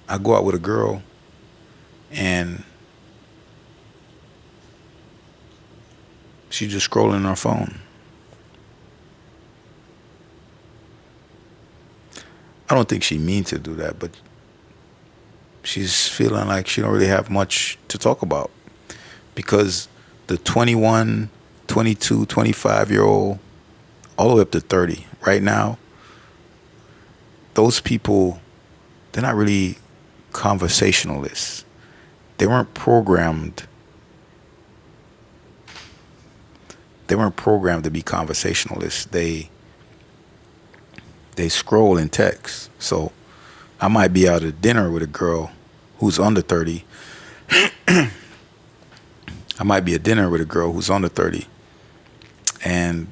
I go out with a girl and she just scrolling on her phone. I don't think she means to do that, but she's feeling like she don't really have much to talk about because the 21, 22, 25 year old, all the way up to 30 right now, those people, they're not really conversationalists. They weren't programmed. They weren't programmed to be conversationalists. They scroll and text. So I might be out at dinner with a girl who's under 30. I might be at dinner with a girl who's under 30. And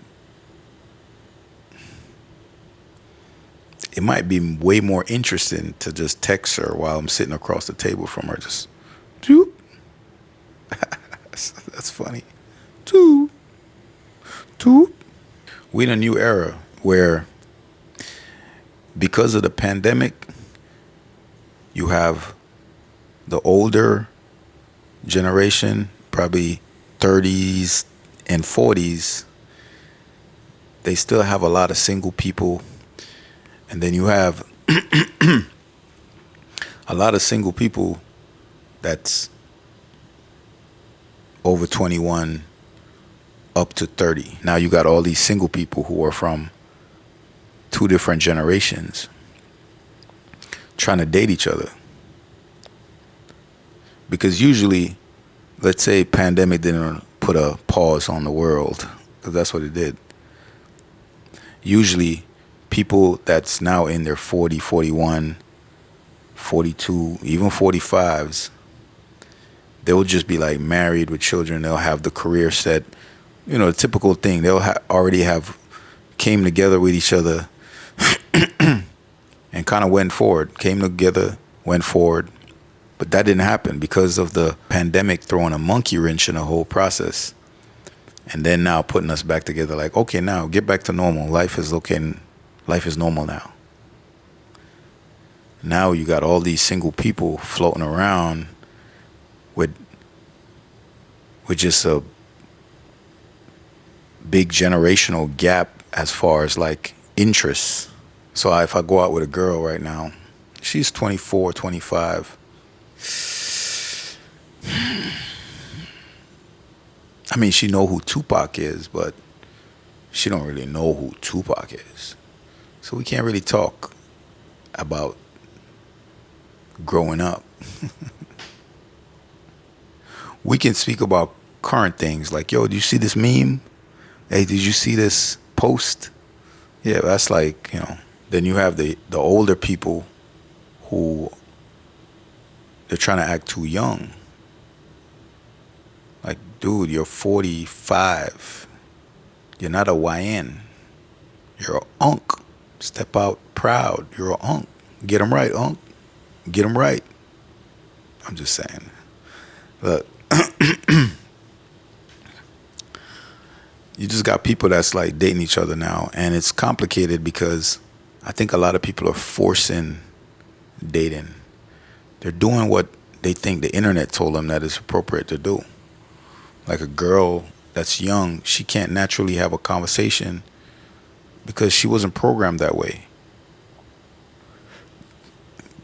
it might be way more interesting to just text her while I'm sitting across the table from her. Just, doop. That's funny. Doop, doop. We in a new era where, because of the pandemic, you have the older generation, probably 30s and 40s. They still have a lot of single people. And then you have a lot of single people that's over 21 up to 30. Now you got all these single people who are from two different generations trying to date each other. Because usually, let's say pandemic didn't put a pause on the world, because that's what it did. Usually people that's now in their 40, 41, 42, even 45s, they'll just be like married with children. They'll have the career set, the typical thing. They'll already have came together with each other and kind of went forward, came together, went forward. But that didn't happen because of the pandemic throwing a monkey wrench in the whole process. And then now putting us back together like, okay, now get back to normal. Life is okay. Life is normal now. Now you got all these single people floating around with just a big generational gap as far as like interests. So if I go out with a girl right now, she's 24, 25. I mean, she know who Tupac is, but she don't really know who Tupac is. So we can't really talk about growing up. We can speak about current things like, yo, did you see this meme? Hey, did you see this post? Yeah, that's like, then you have the older people who they're trying to act too young. Like, dude, you're 45. You're not a YN. You're a unk. Step out proud. You're a unk. Get 'em right, unk. Get 'em right. I'm just saying. Look, you just got people that's like dating each other now, and it's complicated because I think a lot of people are forcing dating. They're doing what they think the internet told them that is appropriate to do. Like a girl that's young, she can't naturally have a conversation because she wasn't programmed that way.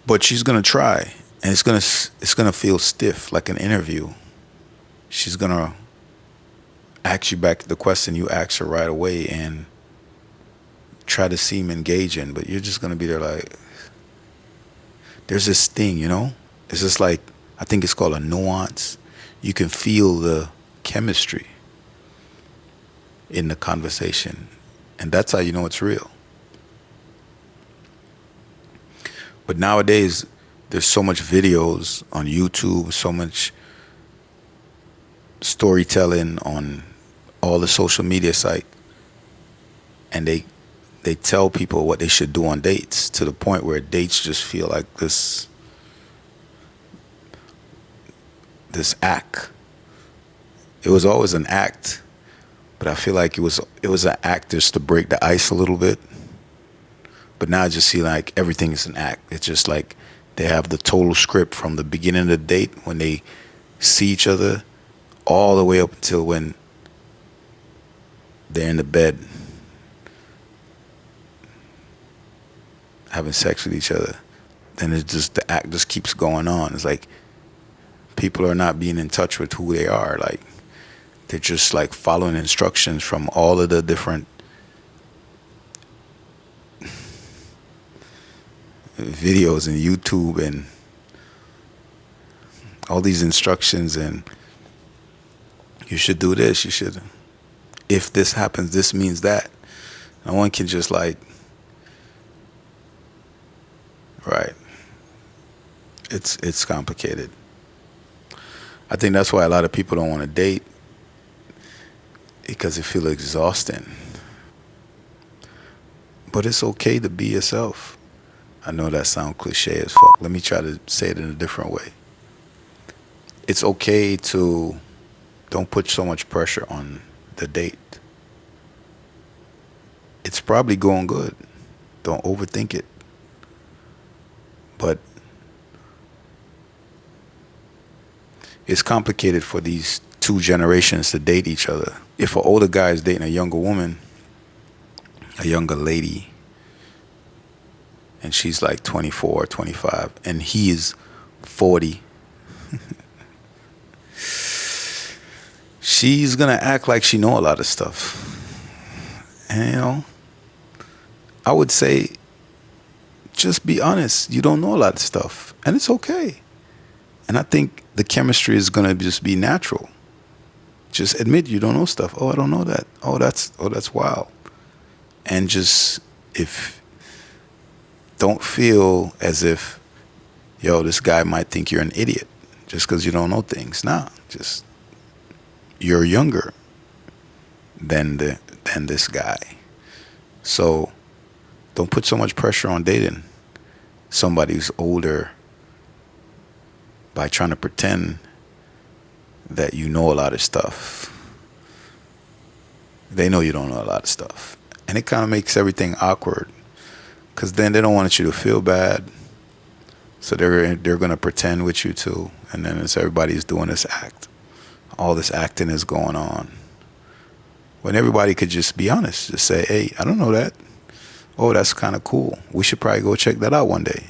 But she's gonna try, and it's gonna feel stiff, like an interview. She's gonna ask you back the question you asked her right away and try to seem engaging, but you're just gonna be there like, there's this thing, It's just like, I think it's called a nuance. You can feel the chemistry in the conversation, and that's how you know it's real. But nowadays, there's so much videos on YouTube, so much storytelling on all the social media site, and they tell people what they should do on dates to the point where dates just feel like this act. It was always an act, but I feel like it was an act just to break the ice a little bit. But now I just see like everything is an act. It's just like They have the total script from the beginning of the date when they see each other all the way up until when they're in the bed having sex with each other. Then it's just the act just keeps going on. It's like people are not being in touch with who they are. Like they're just like following instructions from all of the different videos and YouTube and all these instructions, and you should do this, you should, if this happens, this means that. No one can just like, right. It's complicated. I think that's why a lot of people don't want to date, because it feels exhausting. But it's okay to be yourself. I know that sounds cliche as fuck. Let me try to say it in a different way. It's okay to don't put so much pressure on the date. It's probably going good. Don't overthink it. But it's complicated for these two generations to date each other. If an older guy is dating a younger woman, a younger lady, and she's like 24, 25, and he is 40, she's gonna act like she know a lot of stuff. And I would say, just be honest. You don't know a lot of stuff, and it's okay. And I think the chemistry is gonna just be natural. Just admit you don't know stuff. Oh, I don't know that. Oh, that's wild. And just don't feel as if, this guy might think you're an idiot just because you don't know things. Nah, just you're younger than this guy. So don't put so much pressure on dating somebody who's older by trying to pretend that you know a lot of stuff. They know you don't know a lot of stuff. And it kind of makes everything awkward, because then they don't want you to feel bad. So they're going to pretend with you too. And then it's everybody's doing this act. All this acting is going on. When everybody could just be honest. Just say, hey, I don't know that. Oh, that's kind of cool. We should probably go check that out one day.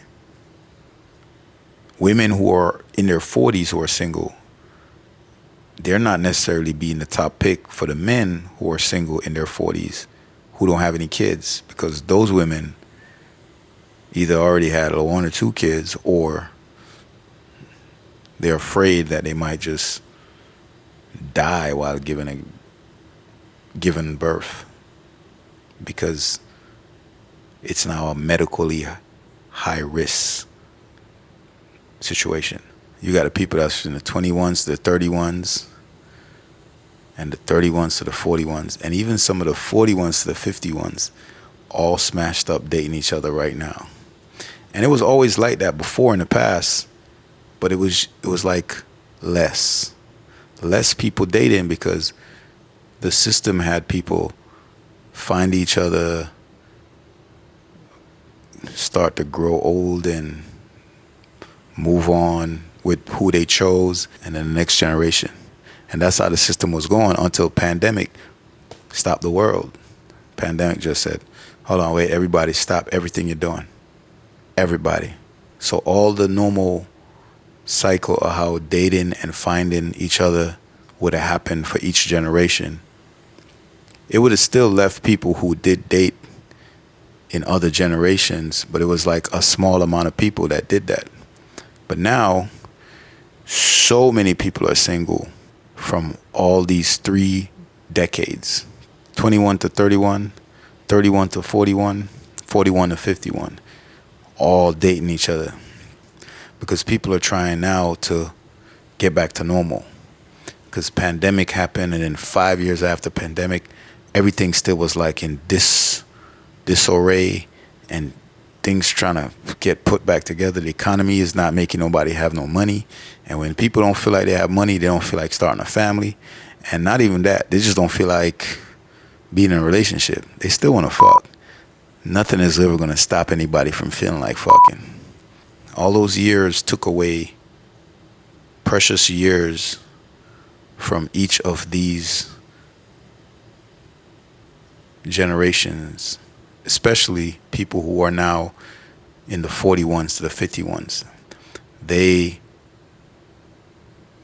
Women who are in their 40s who are single, they're not necessarily being the top pick for the men who are single in their 40s who don't have any kids, because those women either already had one or two kids, or they're afraid that they might just die while giving birth, because it's now a medically high risk situation. You got the people that's in the 21s to the 31s, and the 31s to the 41s, and even some of the 41s to the 51s, all smashed up dating each other right now. And it was always like that before in the past, but it was like less people dating, because the system had people find each other, start to grow old and move on with who they chose, and then the next generation. And that's how the system was going until pandemic stopped the world. Pandemic just said, hold on, wait, everybody stop everything you're doing. Everybody. So all the normal cycle of how dating and finding each other would have happened for each generation, it would have still left people who did date in other generations, but it was like a small amount of people that did that. But now, so many people are single from all these 3 decades, 21 to 31, 31 to 41, 41 to 51, all dating each other, because people are trying now to get back to normal, because pandemic happened, and then 5 years after pandemic, everything still was like in disarray, and things trying to get put back together. The economy is not making nobody have no money. And when people don't feel like they have money, they don't feel like starting a family. And not even that, they just don't feel like being in a relationship. They still want to fuck. Nothing is ever going to stop anybody from feeling like fucking. All those years took away precious years from each of these generations, especially people who are now in the 41s to the 51s. They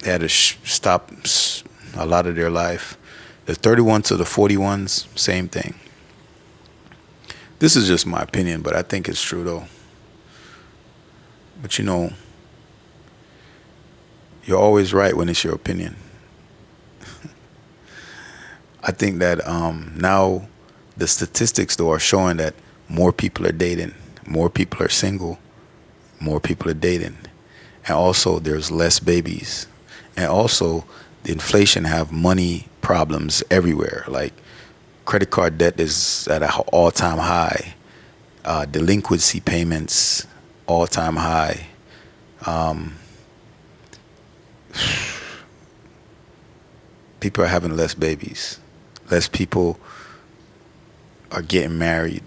had to stop a lot of their life. The 31 to the 41s, same thing. This is just my opinion, but I think it's true though. But you know, you're always right when it's your opinion. I think that now the statistics though are showing that more people are dating, more people are single, more people are dating, and also there's less babies, and also the inflation have money problems everywhere. Like credit card debt is at an all-time high, delinquency payments all-time high. People are having less babies, less people are getting married.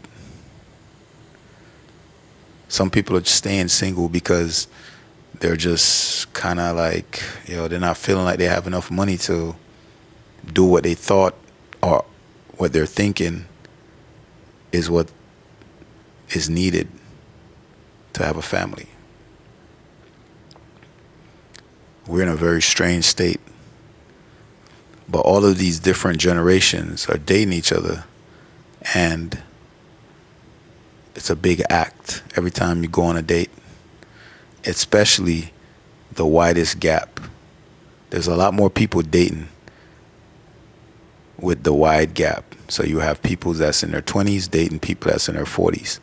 Some people are just staying single because they're just kind of like, they're not feeling like they have enough money to do what they thought or what they're thinking is what is needed to have a family. We're in a very strange state. But all of these different generations are dating each other, and it's a big act every time you go on a date, especially the widest gap. There's a lot more people dating with the wide gap. So you have people that's in their 20s dating people that's in their 40s.